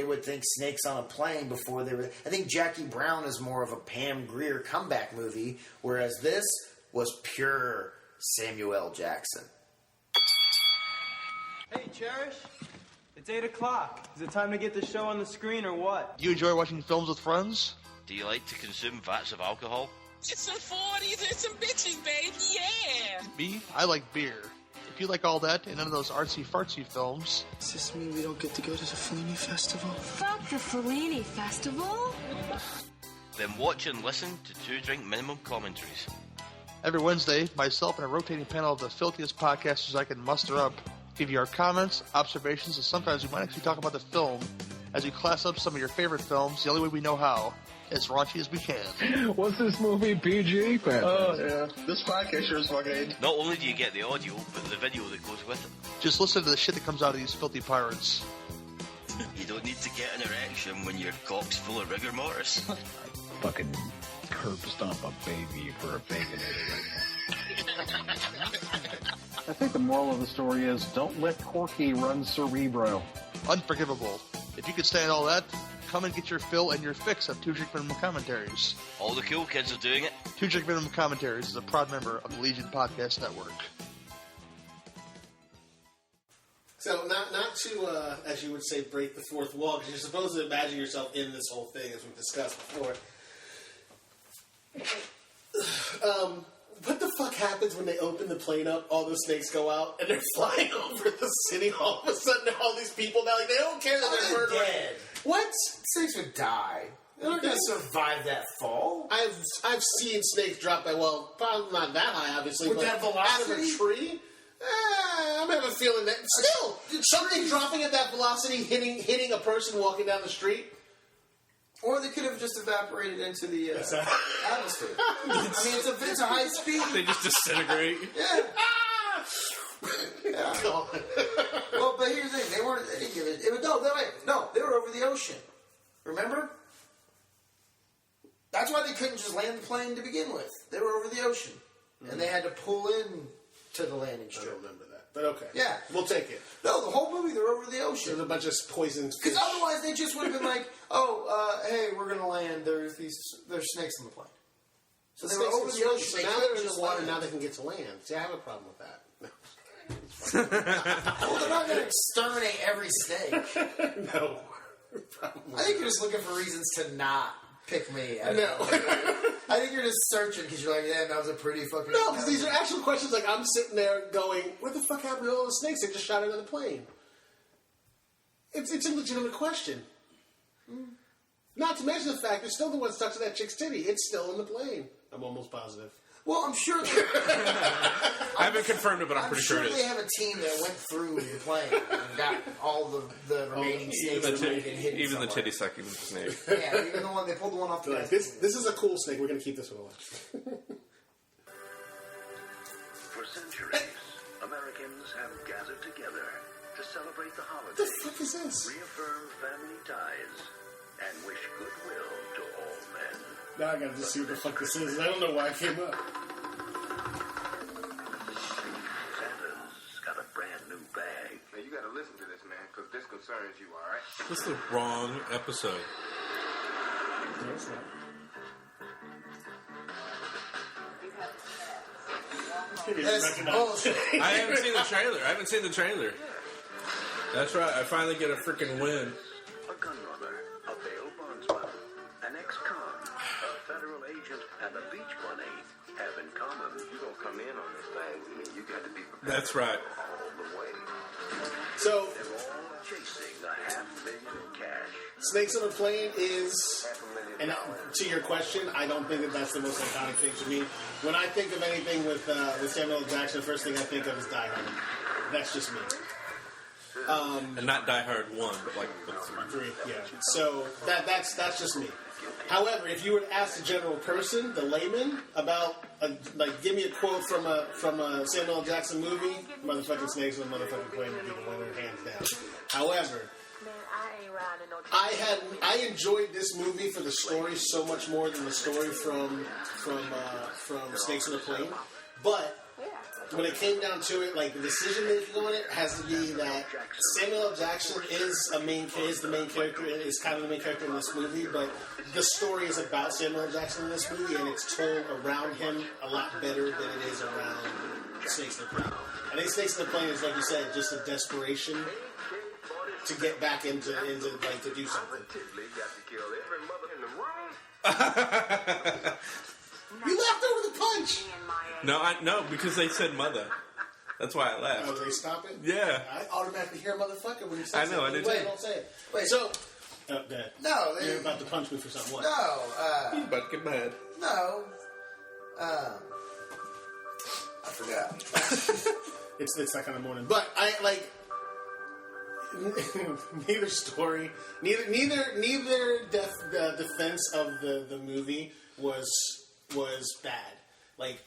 they would think Snakes on a Plane before they were... I think Jackie Brown is more of a Pam Grier comeback movie, whereas this was pure Samuel L. Jackson. Hey, Cherish. It's 8 o'clock. Is it time to get the show on the screen or what? Do you enjoy watching films with friends? Do you like to consume vats of alcohol? It's some 40s and some bitches, baby, yeah! Me? I like beer. If you like all that and none of those artsy-fartsy films... Does this mean we don't get to go to the Fellini Festival? Fuck the Fellini Festival? Then watch and listen to 2 Drink Minimum commentaries. Every Wednesday, myself and a rotating panel of the filthiest podcasters I can muster up give you our comments, observations, and sometimes we might actually talk about the film as we class up some of your favorite films the only way we know how, as raunchy as we can. What's this movie, PG? Oh, yeah. This podcast sure is fucking... Not only do you get the audio, but the video that goes with it. Just listen to the shit that comes out of these filthy pirates. You don't need to get an erection when your cock's full of rigor mortis. Fucking curb stomp a baby for a baconator right now. I think the moral of the story is don't let Corky run Cerebro. Unforgivable. If you could stand all that, come and get your fill and your fix of 2 Drink Minimum Commentaries. All the cool kids are doing it. 2 Drink Minimum Commentaries is a proud member of the Legion Podcast Network. So, not to, as you would say, break the fourth wall, because you're supposed to imagine yourself in this whole thing, as we've discussed before. What the fuck happens when they open the plane up, all the snakes go out, and they're flying over the city all of a sudden, all these people now, like, they don't care that they're murdering. Dead. What? Snakes would die. They're not going to survive that fall. I've seen snakes drop by, well, probably not that high, obviously, With but that velocity? out of a tree. I'm having a feeling that still something dropping at that velocity, hitting a person walking down the street. Or they could have just evaporated into the atmosphere. I mean, it's a high speed. They just disintegrate. Yeah. Yeah. Well, but here's the thing: they didn't give it. No, they were over the ocean. Remember? That's why they couldn't just land the plane to begin with. They were over the ocean, and they had to pull in to the landing strip. I don't remember that, but okay. Yeah, we'll take it. No, the whole movie they're over the ocean. There's a bunch of poisoned fish. Because otherwise they just would have been like, hey, we're gonna land. There's snakes on the plane. So they were over the ocean. So now they're in the water. Now they can get to land. See, I have a problem with that. Well, they're not going to exterminate every snake. No. I think you're just looking for reasons to not pick me. No. I think you're just searching because you're like, yeah, that was a pretty fucking... No, because these are actual questions. Like, I'm sitting there going, what the fuck happened to all the snakes? They just shot out of the plane. It's a legitimate question. Not to mention the fact they're still the one stuck to that chick's titty. It's still in the plane. I'm almost positive. Well, I'm sure... I haven't confirmed it, but I'm pretty sure it is. they have a team that went through the plane and got all the remaining snakes that might have been hidden Even the somewhere. titty-sucking snake. Yeah, even the one, they pulled the one off the Like, this is a cool snake. We're going to keep this one alive. For centuries, Americans have gathered together to celebrate the holidays. What the fuck is this? Reaffirm family ties and wish goodwill to all men. Now I gotta just see what the fuck this is. I don't know why it came up. Santa's got a brand new bag. Now you gotta listen to this, man, because this concerns you, alright? This is the wrong episode. I haven't seen the trailer. That's right. I finally get a freaking win. A gun runner, a bail bondsman, an ex-con, a federal agent, and a beach bunny have in common. You don't come in on this thing, you got to be prepared. That's right. All the way. So they're all chasing $500,000 cash. Snakes on a Plane is, and to your question, I don't think that that's the most iconic thing to me. When I think of anything with Samuel L. Jackson, the first thing I think of is Die Hard. That's just me. And not Die Hard 1, but like 3. Yeah. So that's just me. However, if you were to ask the general person, the layman, about give me a quote from a Samuel L. Jackson movie, motherfucking snakes on a motherfucking plane would be the winner, hands down. However, I enjoyed this movie for the story so much more than the story from Snakes on a Plane. But when it came down to it, like the decision making on it has to be that Samuel L. Jackson is the main character, is kind of the main character in this movie, but the story is about Samuel L. Jackson in this movie, and it's told around him a lot better than it is around Snakes in the Plane. I think Snakes in the Plane is, like you said, just a desperation to get back into like to do something. You laughed over the punch. No, because they said mother. That's why I laughed. Oh, they stop it? Yeah. I automatically hear motherfucker when he says I know, I did too. Don't say it. Wait, so... Oh, Dad. No, you're about to punch me for something. What? No, He's about to get mad. No. I forgot. It's that kind of morning. But I like neither story, neither defense of the movie was bad. Like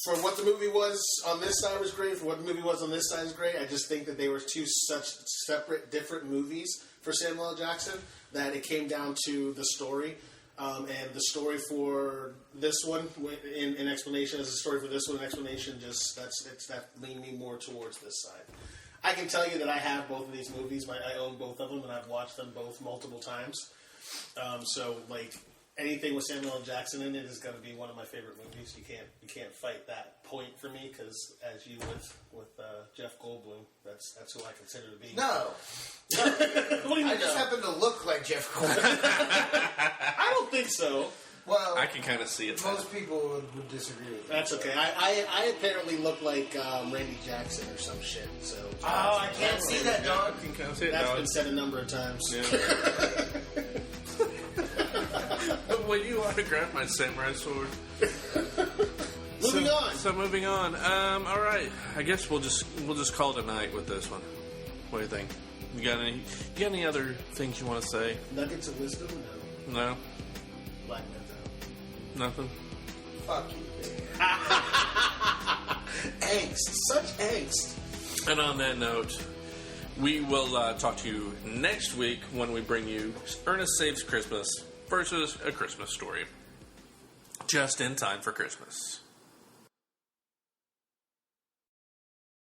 for what the movie was on this side was great. For what the movie was on this side is great. I just think that they were two such separate, different movies for Samuel L. Jackson that it came down to the story. And the story for this one, in explanation, as the story for this one, in explanation, that leaned me more towards this side. I can tell you that I have both of these movies. I own both of them, and I've watched them both multiple times. So, like, anything with Samuel L. Jackson in it is going to be one of my favorite movies. You can't fight that point for me because, as you with Jeff Goldblum, that's who I consider to be. No. What do you mean? I just happen to look like Jeff Goldblum. I don't think so. Well, I can kind of see it. Most people would disagree with That's okay. I apparently look like Randy Jackson or some shit. So I can't see that, dog. You can kind of see it, That's dog. been said a number of times. Yeah. Will you autograph my samurai sword? Moving on. So moving on. All right. I guess we'll just call it a night with this one. What do you think? You got any other things you want to say? Nuggets of wisdom? No. Black Panther. Nothing. Fuck you, angst. Such angst. And on that note, we will talk to you next week when we bring you Ernest Saves Christmas versus A Christmas Story. Just in time for Christmas.